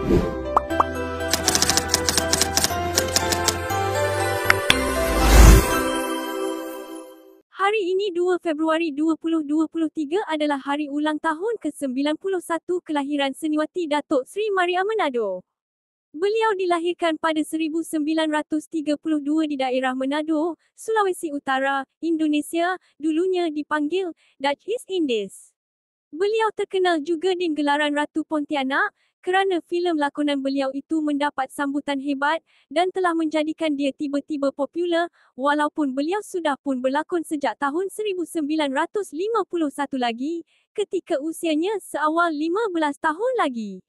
Hari ini 2 Februari 2023 adalah hari ulang tahun ke-91 kelahiran seniwati Datuk Seri Maria Manado. Beliau dilahirkan pada 1932 di daerah Manado, Sulawesi Utara, Indonesia, dulunya dipanggil Dutch East Indies. Beliau terkenal juga di gelaran Ratu Pontianak kerana filem lakonan beliau itu mendapat sambutan hebat dan telah menjadikan dia tiba-tiba popular walaupun beliau sudah pun berlakon sejak tahun 1951 lagi ketika usianya seawal 15 tahun lagi.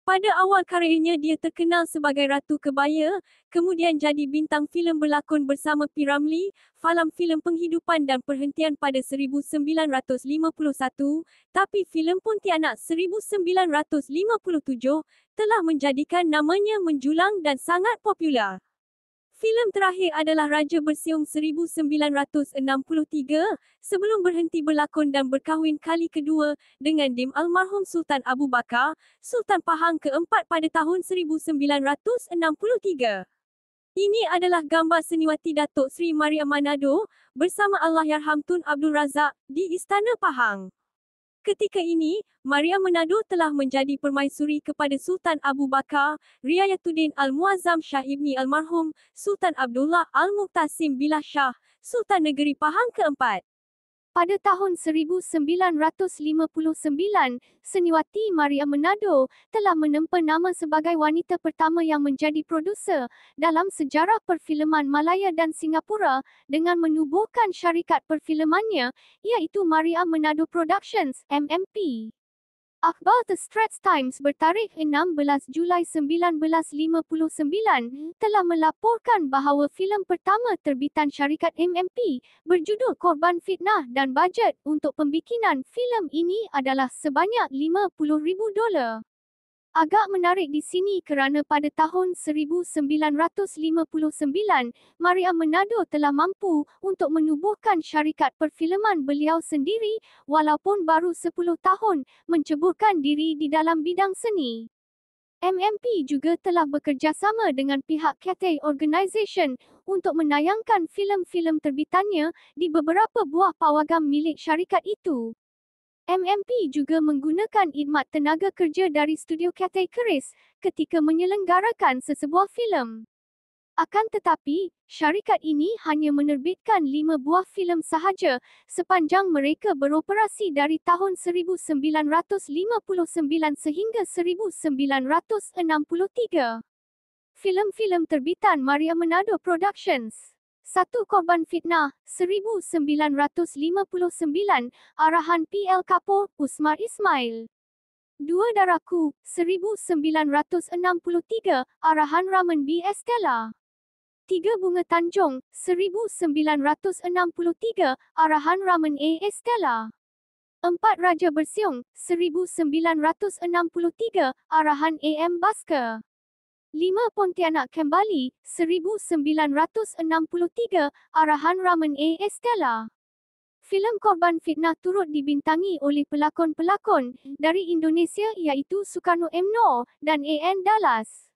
Pada awal karirnya dia terkenal sebagai Ratu Kebaya, kemudian jadi bintang filem berlakon bersama P. Ramlee, falam filem penghidupan dan perhentian pada 1951, tapi filem Pontianak 1957 telah menjadikan namanya menjulang dan sangat popular. Filem terakhir adalah Raja Bersiung 1963, sebelum berhenti berlakon dan berkahwin kali kedua dengan Dim almarhum Sultan Abu Bakar, Sultan Pahang keempat pada tahun 1963. Ini adalah gambar seniwati Datuk Seri Maria Manado bersama Allahyarham Tun Abdul Razak di Istana Pahang. Ketika ini, Maria Manado telah menjadi permaisuri kepada Sultan Abu Bakar, Riayatuddin Al-Muazzam Shah Ibni almarhum, Sultan Abdullah Al-Muqtasim Billah Shah, Sultan Negeri Pahang keempat. Pada tahun 1959, seniwati Maria Manado telah menempa nama sebagai wanita pertama yang menjadi produser dalam sejarah perfilman Malaya dan Singapura dengan menubuhkan syarikat perfilmannya, iaitu Maria Manado Productions, MMP. Akhbar The Straits Times bertarikh 16 Julai 1959 telah melaporkan bahawa filem pertama terbitan syarikat MMP berjudul Korban Fitnah dan bajet untuk pembikinan filem ini adalah sebanyak $50,000. Agak menarik di sini kerana pada tahun 1959, Maria Manado telah mampu untuk menubuhkan syarikat perfilman beliau sendiri walaupun baru 10 tahun menceburkan diri di dalam bidang seni. MMP juga telah bekerjasama dengan pihak Cathay Organisation untuk menayangkan filem-filem terbitannya di beberapa buah pawagam milik syarikat itu. MMP juga menggunakan khidmat tenaga kerja dari studio Cathay Keris ketika menyelenggarakan sesebuah filem. Akan tetapi, syarikat ini hanya menerbitkan 5 buah filem sahaja sepanjang mereka beroperasi dari tahun 1959 sehingga 1963. Filem-filem terbitan Maria Manado Productions. 1. Korban Fitnah, 1959, arahan P.L. Kapoor, Usmar Ismail. 2. Daraku, 1963, arahan Raman B. Estella. 3. Bunga Tanjung, 1963, arahan Raman A. Estella. 4. Raja Bersiung, 1963, arahan A.M. Baskar. 5. Pontianak Kembali, 1963, arahan Raman A. Estella. Filem Korban Fitnah turut dibintangi oleh pelakon-pelakon dari Indonesia iaitu Sukarno M. Noor dan A.N. Dallas.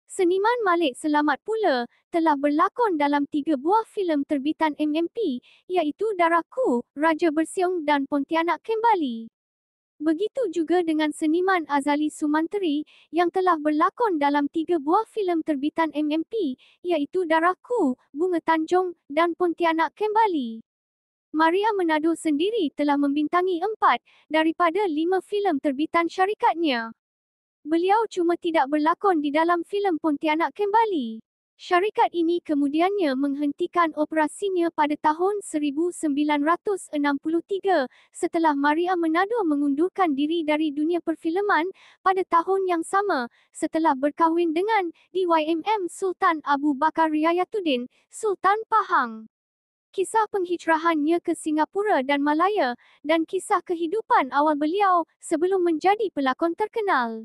Seniman Malik Selamat pula telah berlakon dalam 3 buah filem terbitan MMP iaitu Daraku, Raja Bersiung dan Pontianak Kembali. Begitu juga dengan seniman Azali Sumantri yang telah berlakon dalam 3 buah filem terbitan MMP iaitu Daraku, Bunga Tanjung dan Pontianak Kembali. Maria Manado sendiri telah membintangi 4 daripada 5 filem terbitan syarikatnya. Beliau cuma tidak berlakon di dalam filem Pontianak Kembali. Syarikat ini kemudiannya menghentikan operasinya pada tahun 1963 setelah Maria Manado mengundurkan diri dari dunia perfilman pada tahun yang sama setelah berkahwin dengan DYMM Sultan Abu Bakar Riayatuddin, Sultan Pahang. Kisah penghijrahannya ke Singapura dan Malaya dan kisah kehidupan awal beliau sebelum menjadi pelakon terkenal.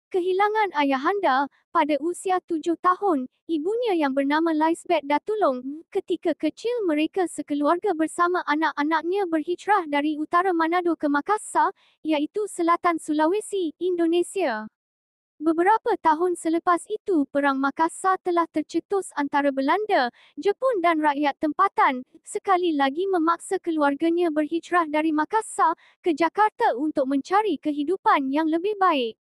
Kehilangan ayahanda pada usia 7 tahun, ibunya yang bernama Lisbeth Datulung, ketika kecil mereka sekeluarga bersama anak-anaknya berhijrah dari utara Manado ke Makassar, iaitu selatan Sulawesi, Indonesia. Beberapa tahun selepas itu, Perang Makassar telah tercetus antara Belanda, Jepun dan rakyat tempatan, sekali lagi memaksa keluarganya berhijrah dari Makassar ke Jakarta untuk mencari kehidupan yang lebih baik.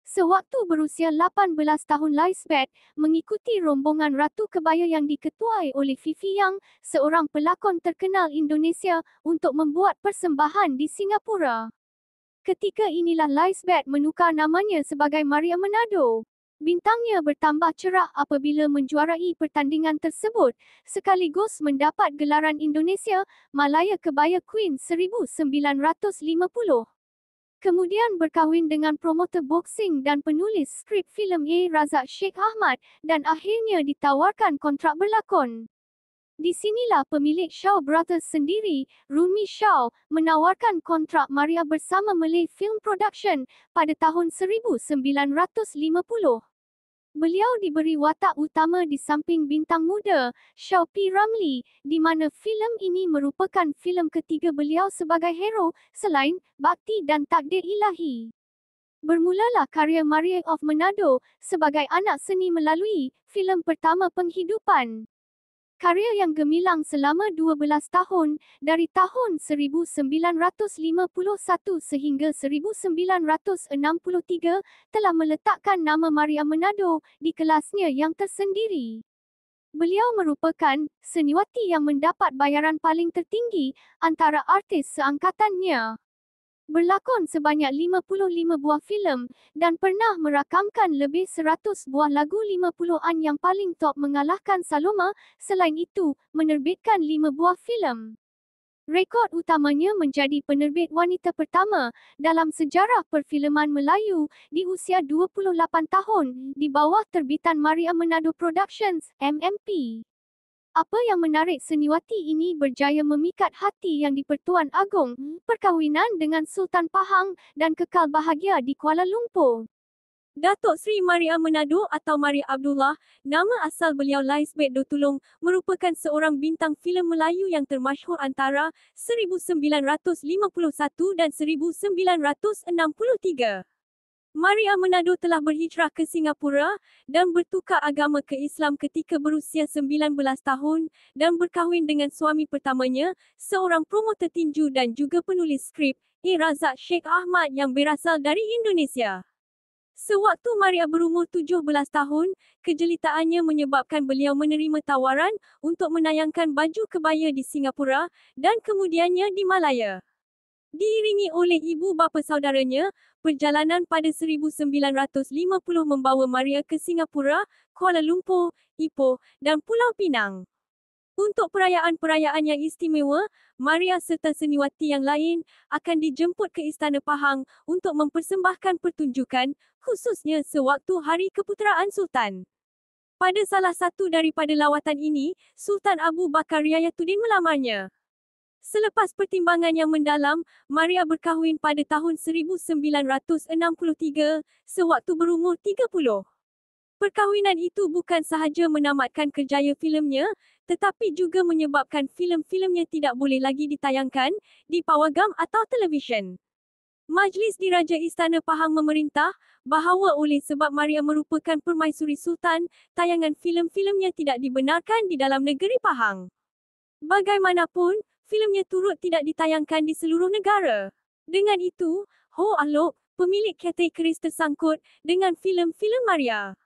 Sewaktu berusia 18 tahun, Lisbeth mengikuti rombongan Ratu Kebaya yang diketuai oleh Fifi Yang, seorang pelakon terkenal Indonesia, untuk membuat persembahan di Singapura. Ketika inilah Lisbeth menukar namanya sebagai Maria Manado. Bintangnya bertambah cerah apabila menjuarai pertandingan tersebut, sekaligus mendapat gelaran Indonesia Malaya Kebaya Queen 1950. Kemudian berkahwin dengan promotor boksing dan penulis skrip filem A. Razak Sheikh Ahmad, dan akhirnya ditawarkan kontrak berlakon. Di sinilah pemilik Shaw Brothers sendiri, Rumi Shaw, menawarkan kontrak Maria bersama Malay Film Production pada tahun 1950. Beliau diberi watak utama di samping bintang muda, Shaw P. Ramlee, di mana filem ini merupakan filem ketiga beliau sebagai hero, selain Bakti dan Takdir Ilahi. Bermulalah karya Maria of Manado sebagai anak seni melalui filem pertama Penghidupan. Karya yang gemilang selama 12 tahun, dari tahun 1951 sehingga 1963, telah meletakkan nama Maria Manado di kelasnya yang tersendiri. Beliau merupakan seniwati yang mendapat bayaran paling tertinggi antara artis seangkatannya. Berlakon sebanyak 55 buah filem, dan pernah merakamkan lebih 100 buah lagu 50-an yang paling top mengalahkan Saloma. Selain itu, menerbitkan 5 buah filem. Rekod utamanya menjadi penerbit wanita pertama dalam sejarah perfilman Melayu di usia 28 tahun di bawah terbitan Maria Manado Productions, MMP. Apa yang menarik seniwati ini berjaya memikat hati yang di-Pertuan Agong, perkahwinan dengan Sultan Pahang, dan kekal bahagia di Kuala Lumpur. Datuk Seri Maria Manado atau Maria Abdullah, nama asal beliau Lisbeth Dotulung, merupakan seorang bintang filem Melayu yang termasyhur antara 1951 dan 1963. Maria Manado telah berhijrah ke Singapura dan bertukar agama ke Islam ketika berusia 19 tahun dan berkahwin dengan suami pertamanya, seorang promotor tinju dan juga penulis skrip, A. Razak Sheikh Ahmad yang berasal dari Indonesia. Sewaktu Maria berumur 17 tahun, kejelitaannya menyebabkan beliau menerima tawaran untuk menayangkan baju kebaya di Singapura dan kemudiannya di Malaya. Diiringi oleh ibu bapa saudaranya, perjalanan pada 1950 membawa Maria ke Singapura, Kuala Lumpur, Ipoh, dan Pulau Pinang. Untuk perayaan-perayaan yang istimewa, Maria serta seniwati yang lain akan dijemput ke Istana Pahang untuk mempersembahkan pertunjukan, khususnya sewaktu Hari Keputeraan Sultan. Pada salah satu daripada lawatan ini, Sultan Abu Bakar Yayatuddin melamarnya. Selepas pertimbangan yang mendalam, Maria berkahwin pada tahun 1963, sewaktu berumur 30. Perkahwinan itu bukan sahaja menamatkan kerjaya filemnya, tetapi juga menyebabkan filem-filemnya tidak boleh lagi ditayangkan di pawagam atau televisyen. Majlis Diraja Istana Pahang memerintah bahawa oleh sebab Maria merupakan permaisuri Sultan, tayangan filem-filemnya tidak dibenarkan di dalam negeri Pahang. Bagaimanapun, filemnya turut tidak ditayangkan di seluruh negara. Dengan itu, Ho Alok, pemilik kategoris tersangkut dengan filem-filem Maria.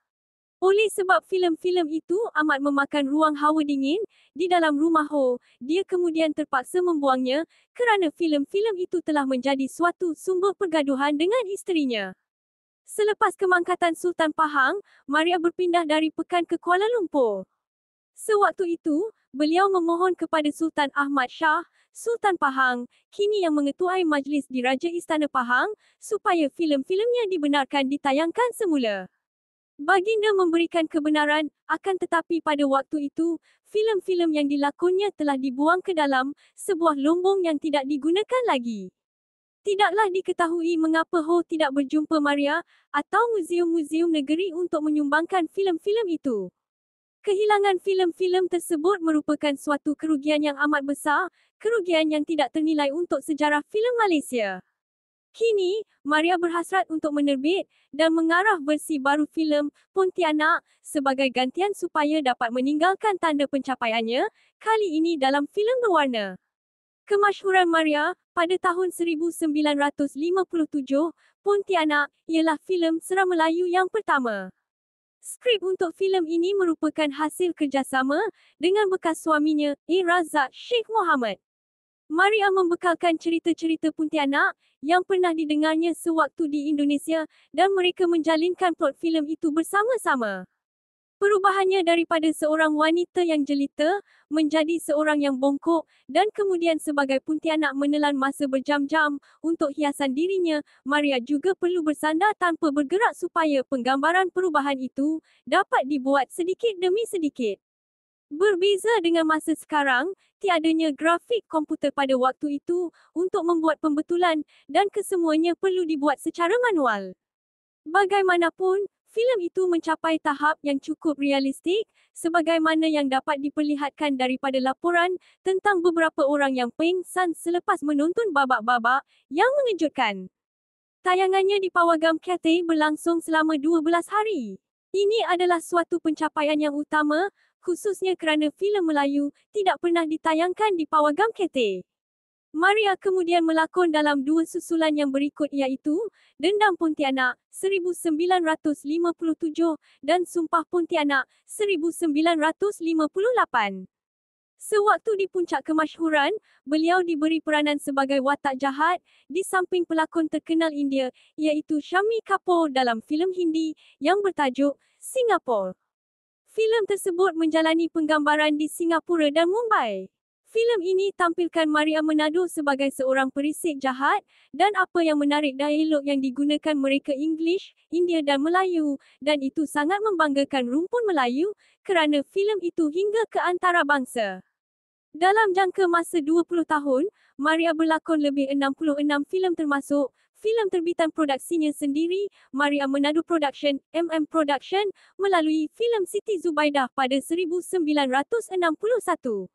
Oleh sebab filem-filem itu amat memakan ruang hawa dingin di dalam rumah Ho, dia kemudian terpaksa membuangnya kerana filem-filem itu telah menjadi suatu sumber pergaduhan dengan isterinya. Selepas kemangkatan Sultan Pahang, Maria berpindah dari Pekan ke Kuala Lumpur. Sewaktu itu, beliau memohon kepada Sultan Ahmad Shah, Sultan Pahang, kini yang mengetuai Majlis Diraja Istana Pahang, supaya filem-filemnya dibenarkan ditayangkan semula. Baginda memberikan kebenaran, akan tetapi pada waktu itu, filem-filem yang dilakonnya telah dibuang ke dalam sebuah lombong yang tidak digunakan lagi. Tidaklah diketahui mengapa Ho tidak berjumpa Maria atau muzium-muzium negeri untuk menyumbangkan filem-filem itu. Kehilangan filem-filem tersebut merupakan suatu kerugian yang amat besar, kerugian yang tidak ternilai untuk sejarah filem Malaysia. Kini, Maria berhasrat untuk menerbit dan mengarah versi baru filem Pontianak sebagai gantian supaya dapat meninggalkan tanda pencapaiannya, kali ini dalam filem berwarna. Kemasyhuran Maria, pada tahun 1957, Pontianak, ialah filem seram Melayu yang pertama. Skrip untuk filem ini merupakan hasil kerjasama dengan bekas suaminya, A. Razak Sheikh Mohamad. Maria membekalkan cerita-cerita Pontianak yang pernah didengarnya sewaktu di Indonesia dan mereka menjalinkan plot filem itu bersama-sama. Perubahannya daripada seorang wanita yang jelita menjadi seorang yang bongkok dan kemudian sebagai Pontianak menelan masa berjam-jam untuk hiasan dirinya, Maria juga perlu bersandar tanpa bergerak supaya penggambaran perubahan itu dapat dibuat sedikit demi sedikit. Berbeza dengan masa sekarang, tiadanya grafik komputer pada waktu itu untuk membuat pembetulan dan kesemuanya perlu dibuat secara manual. Bagaimanapun, filem itu mencapai tahap yang cukup realistik, sebagaimana yang dapat diperlihatkan daripada laporan tentang beberapa orang yang pingsan selepas menonton babak-babak yang mengejutkan. Tayangannya di Pawagam Cathay berlangsung selama 12 hari. Ini adalah suatu pencapaian yang utama, khususnya kerana filem Melayu tidak pernah ditayangkan di Pawagam Cathay. Maria kemudian melakon dalam dua susulan yang berikut iaitu Dendam Pontianak 1957 dan Sumpah Pontianak 1958. Sewaktu di puncak kemasyhuran, beliau diberi peranan sebagai watak jahat di samping pelakon terkenal India iaitu Shammi Kapoor dalam filem Hindi yang bertajuk Singapore. Filem tersebut menjalani penggambaran di Singapura dan Mumbai. Filem ini tampilkan Maria Menado sebagai seorang perisik jahat dan apa yang menarik dialog yang digunakan mereka English, India dan Melayu dan itu sangat membanggakan rumpun Melayu kerana filem itu hingga ke antarabangsa. Dalam jangka masa 20 tahun, Maria berlakon lebih 66 filem termasuk filem terbitan produksinya sendiri, Maria Menado Production, Production, melalui filem Siti Zubaidah pada 1961.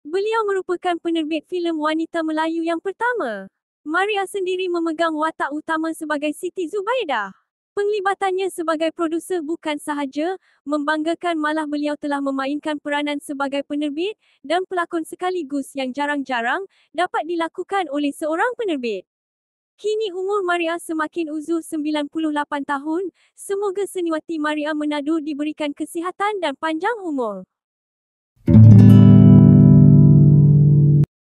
Beliau merupakan penerbit filem wanita Melayu yang pertama. Maria sendiri memegang watak utama sebagai Siti Zubaidah. Penglibatannya sebagai produser bukan sahaja membanggakan, malah beliau telah memainkan peranan sebagai penerbit dan pelakon sekaligus yang jarang-jarang dapat dilakukan oleh seorang penerbit. Kini umur Maria semakin uzur 98 tahun, semoga seniwati Maria Menado diberikan kesihatan dan panjang umur.